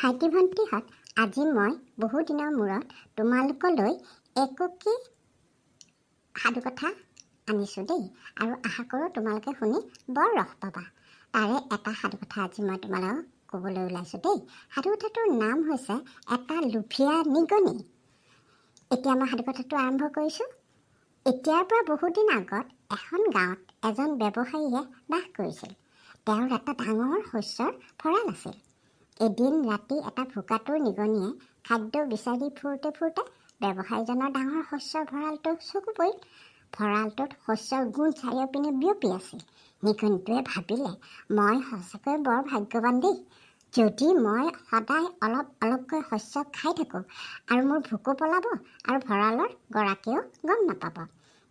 ভাইটি ভণ্টিহঁত, আজি মই বহুদিনৰ মূৰত তোমালোকলৈ একোটি সাধুকথা আনিছোঁ দেই। আৰু আশা কৰোঁ তোমালোকে শুনি বৰ ৰস পাবা। তাৰে এটা সাধুকথা আজি মই তোমালোকক ক'বলৈ ওলাইছোঁ দেই। সাধুকথাটোৰ নাম হৈছে এটা লোভীয়া নিগনি। এতিয়া মই সাধুকথাটো আৰম্ভ কৰিছোঁ। এতিয়াৰ পৰা বহুদিন আগত এখন গাঁৱত এজন ব্যৱসায়ীয়ে বাস কৰিছিল। তেওঁৰ এটা ডাঙৰ শস্যৰ ভঁৰাল আছিল। এদিন ৰাতি এটা ভোকাতুৰ নিগনিয়ে খাদ্য বিচাৰি ফুৰোঁতে ব্যৱসায়ীজনৰ ডাঙৰ শস্যৰ ভঁৰালটো চকু পৰিল। ভঁৰালটোত শস্যৰ গুণ চাৰিওপিনে বিয়পি আছিল। নিগনিটোৱে ভাবিলে, মই সঁচাকৈ বৰ ভাগ্যৱান দেই। যদি মই সদায় অলপ অলপকৈ শস্য খাই থাকোঁ আৰু মোৰ ভোকো পলাব আৰু ভঁৰালৰ গৰাকীয়েও গম নাপাব।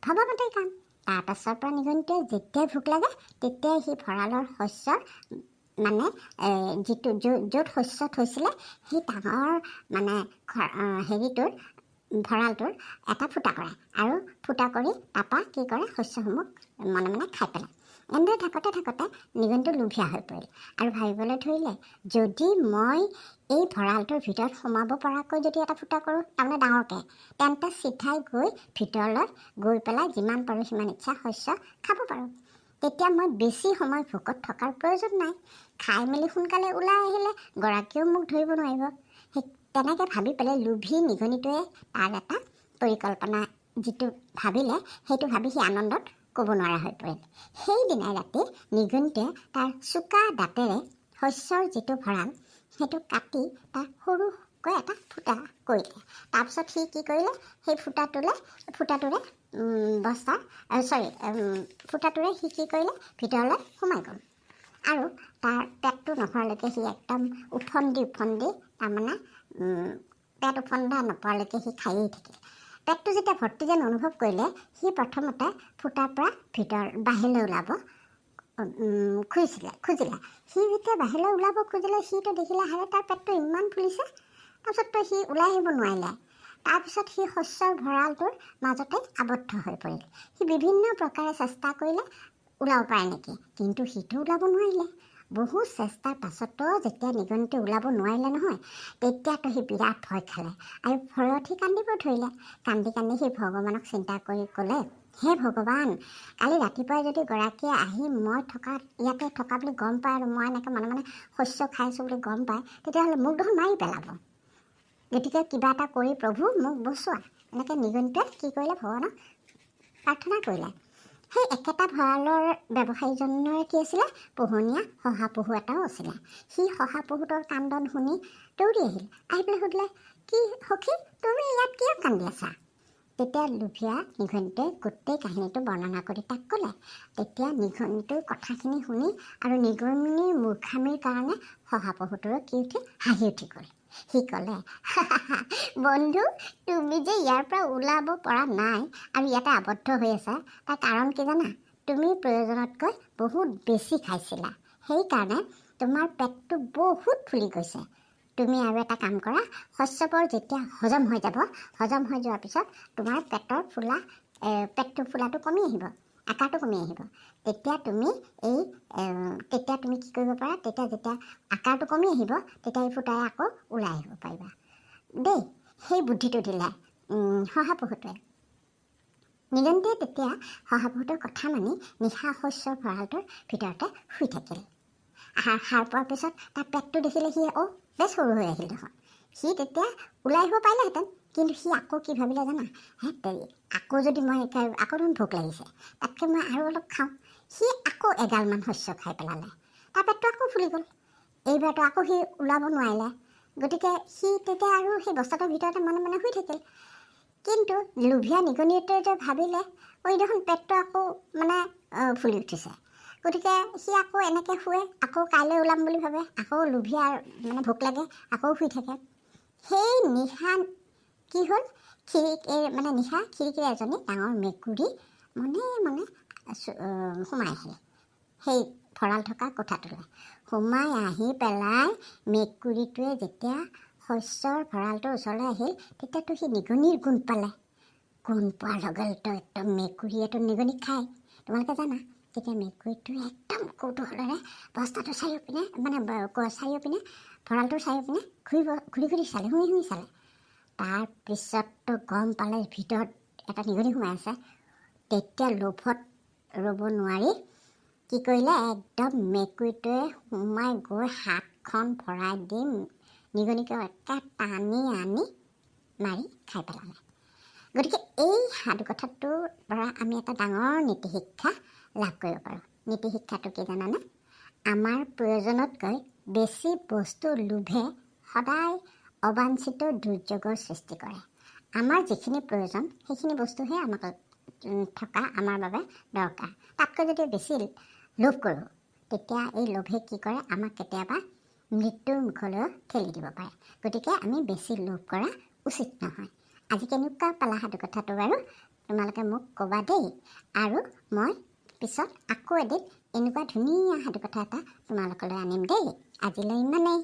ভবামতেই কাম। তাৰপাছৰ পৰা নিগনিটোৱে যেতিয়াই ভোক লাগে তেতিয়াই সি ভঁৰালৰ শস্যৰ যিটো য'ত শস্য থৈছিলে সেই ডাঙৰ ভঁৰালটোৰ এটা ফুটা কৰে আৰু ফুটা কৰি তাৰপৰা কি কৰে, শস্যসমূহ খাই পেলায়। এনেদৰে থাকোঁতে নিগনিটো লোভীয়া হৈ পৰিল আৰু ভাবিবলৈ ধৰিলে, যদি মই এই ভঁৰালটোৰ ভিতৰত সোমাব পৰাকৈ যদি এটা ফুটা কৰোঁ, তাৰমানে ডাঙৰকৈ, তেন্তে চিধাই গৈ ভিতৰলৈ গৈ পেলাই যিমান পাৰোঁ সিমান ইচ্ছা শস্য খাব পাৰোঁ। তেতিয়া মই বেছি সময় ভোকত থকাৰ প্ৰয়োজন নাই। খাই মেলি সোনকালে ওলাই আহিলে গৰাকীয়েও মোক ধৰিব নোৱাৰিব। তেনেকৈ ভাবি পেলাই লোভী নিগনিটোৱে তাৰ এটা পৰিকল্পনা যিটো ভাবিলে, সেইটো ভাবি সি আনন্দত ক'ব নোৱাৰা হৈ পৰিল। সেইদিনাই ৰাতি নিগনিটোৱে তাৰ চোকা দাঁতেৰে শস্যৰ যিটো ভঁৰাল সেইটো কাটি তাৰ সৰুকৈ এটা ফুটা কৰিলে। তাৰপিছত সি কি কৰিলে, সেই ফুটাটোৰে সি কি কৰিলে, ভিতৰলৈ সোমাই গ'ল আৰু তাৰ পেটটো নভৰালৈকে সি একদম উফন্দি তাৰমানে পেট উফন্দা নপৰালৈকে সি খায়েই থাকিল। পেটটো যেতিয়া ভৰ্তি যেন অনুভৱ কৰিলে, সি প্ৰথমতে ফুটাৰ পৰা বাহিৰলৈ ওলাব খুজিলে। সি যেতিয়া বাহিৰলৈ ওলাব খুজিলে, সিটো দেখিলে হাৰে তাৰ পেটটো ইমান ফুলিছে। তাৰপিছততো সি ওলাই আহিব নোৱাৰিলে। তাৰপিছত সি শস্যৰ ভঁৰালটোৰ মাজতে আবদ্ধ হৈ পৰিল। সি বিভিন্ন প্ৰকাৰে চেষ্টা কৰিলে ওলাব পাৰে নেকি, কিন্তু সিটো ওলাব নোৱাৰিলে। বহু চেষ্টাৰ পাছতো যেতিয়া নিগনিটো ওলাব নোৱাৰিলে নহয়, তেতিয়াতো সি বিৰাট ভয় খালে আৰু ভয়ত সি কান্দিব ধৰিলে। কান্দি সি ভগৱানক চিন্তা কৰি ক'লে, হে ভগৱান, কালি ৰাতিপুৱাই যদি গৰাকীয়ে আহি মই ইয়াতে থকা বুলি গম পায় আৰু মই এনেকৈ মনে শস্য খাইছোঁ বুলি গম পায়, তেতিয়াহ'লে মোক দেখোন মাৰি পেলাব। গতিকে কিবা এটা কৰি প্ৰভু মোক বচোৱা। এনেকৈ নিগনিটোৱে কি কৰিলে, ভগৱানক প্ৰাৰ্থনা কৰিলে। সেই একেটা ভঁৰালৰ ব্যৱসায়ীজনৰ কি আছিলে, পোহনীয়া শহাপহু এটাও আছিলে। সি শহাপহুটোৰ কান্দন শুনি দৌৰি আহি পেলাই সুধিলে, কি সখী, তুমি ইয়াত কিয় কান্দি আছা? তেতিয়া লোভীয়া নিগনিটোৱে গোটেই কাহিনীটো বৰ্ণনা কৰি তাক ক'লে। তেতিয়া নিগনিটোৰ কথাখিনি শুনি আৰু নিগনিৰ মূৰ্খামিৰ কাৰণে শহাপহুটোৰো হাঁহি উঠি গ'ল। সি ক'লে, বন্ধু, তুমি যে ইয়াৰ পৰা ওলাব পৰা নাই আৰু ইয়াতে আবদ্ধ হৈ আছা, তাৰ কাৰণ কি জানা? তুমি প্ৰয়োজনতকৈ বহুত বেছি খাইছিলা। সেইকাৰণে তোমাৰ পেটটো বহুত ফুলি গৈছে। তুমি আৰু এটা কাম কৰা, শস্যবোৰ যেতিয়া হজম হৈ যোৱাৰ পিছত তোমাৰ পেটটো ফুলাটো কমি আহিব, আকাৰটো কমি আহিব। তেতিয়া তুমি কি কৰিব পাৰা, যেতিয়া আকাৰটো কমি আহিব, তেতিয়া এই ফুটাই আকৌ ওলাই আহিব পাৰিবা দেই। সেই বুদ্ধিটো দিলে শহাপহুটোৱে। নিগনিটোৱে তেতিয়া শহাপহুটোৰ কথা মানি নিশা শস্যৰ ভঁৰালটোৰ ভিতৰতে শুই থাকিল। সাৰ পোৱাৰ পিছত তাৰ পেটটো দেখিলে সি বেছ সৰু হৈ আহিল দেখোন। সি তেতিয়া ওলাই আহিব পাৰিলেহেঁতেন, কিন্তু সি আকৌ কি ভাবিলে জানা? আকৌ যদি মই আকৌ দেখোন ভোক লাগিছে, তাতকৈ মই আৰু অলপ খাওঁ। সি আকৌ এগালমান শস্য খাই পেলালে। তাৰ পেটটো আকৌ ফুলি গ'ল। এইবাৰতো আকৌ সি ওলাব নোৱাৰিলে। গতিকে সি তেতিয়া আৰু সেই বস্তাটোৰ ভিতৰতে মনে শুই থাকিল। কিন্তু লোভীয়া নিগনিটোৱে ভাবিলে, দেখোন পেটটো আকৌ ফুলি উঠিছে। গতিকে সি আকৌ এনেকৈ শুৱে, আকৌ কাইলৈ ওলাম বুলি ভাবে, আকৌ লোভীয়া ভোক লাগে, আকৌ শুই থাকে। সেই নিশা কি হ'ল, নিশা খিৰিকীৰে এজনী ডাঙৰ মেকুৰী মনে সোমাই আহিল সেই ভঁৰাল থকা কোঠাটোলৈ। সোমাই আহি পেলাই মেকুৰীটোৱে যেতিয়া শস্যৰ ভঁৰালটোৰ ওচৰলৈ আহিল, তেতিয়াতো সি নিগনিৰ গোন্ধ পালে। গোন্ধ পোৱাৰ লগে লগে একদম মেকুৰীয়েতো নিগনিক খায়, তোমালোকে জানা। তেতিয়া মেকুৰীটোৱে একদম কৌতূহলেৰে বস্তাটো চাৰিওপিনে ভঁৰালটো চাই পিনে ঘূৰি ঘূৰি চালে, শুই চালে। তাৰপিছততো গম পালে ভিতৰত এটা নিগনি সোমাই আছে। তেতিয়া লোভত ৰ'ব নোৱাৰি কি কৰিলে, একদম মেকুৰীটোৱে সোমাই গৈ হাতখন ভৰাই দি নিগনিকে একে টানি আনি মাৰি খাই পেলালে। গতিকে এই সাধুকথাটোৰ পৰা আমি এটা ডাঙৰ নীতি শিক্ষা লাভ কৰিব পাৰোঁ। নীতি শিক্ষাটো কি জানানে? আমাৰ প্ৰয়োজনতকৈ বেছি বস্তু লোভে সদায় অবাঞ্ছিত দুৰ্যোগৰ সৃষ্টি কৰে। আমাৰ যিখিনি প্ৰয়োজন সেইখিনি বস্তুহে আমাক থকা আমাৰ বাবে দৰকাৰ। তাতকৈ যদি বেছি লোভ কৰোঁ তেতিয়া এই লোভে কি কৰে, আমাক কেতিয়াবা মৃত্যুৰ মুখলৈও ঠেলি দিব পাৰে। গতিকে আমি বেছি লোভ কৰা উচিত নহয়। আজি কেনেকুৱা পালা সাধুকথাটো বাৰু তোমালোকে মোক ক'বা দেই। আৰু মই পিছত আকৌ এদিন এনেকুৱা ধুনীয়া সাধুকথা এটা তোমালোকলৈ আনিম দেই। আজিলৈ ইমানেই।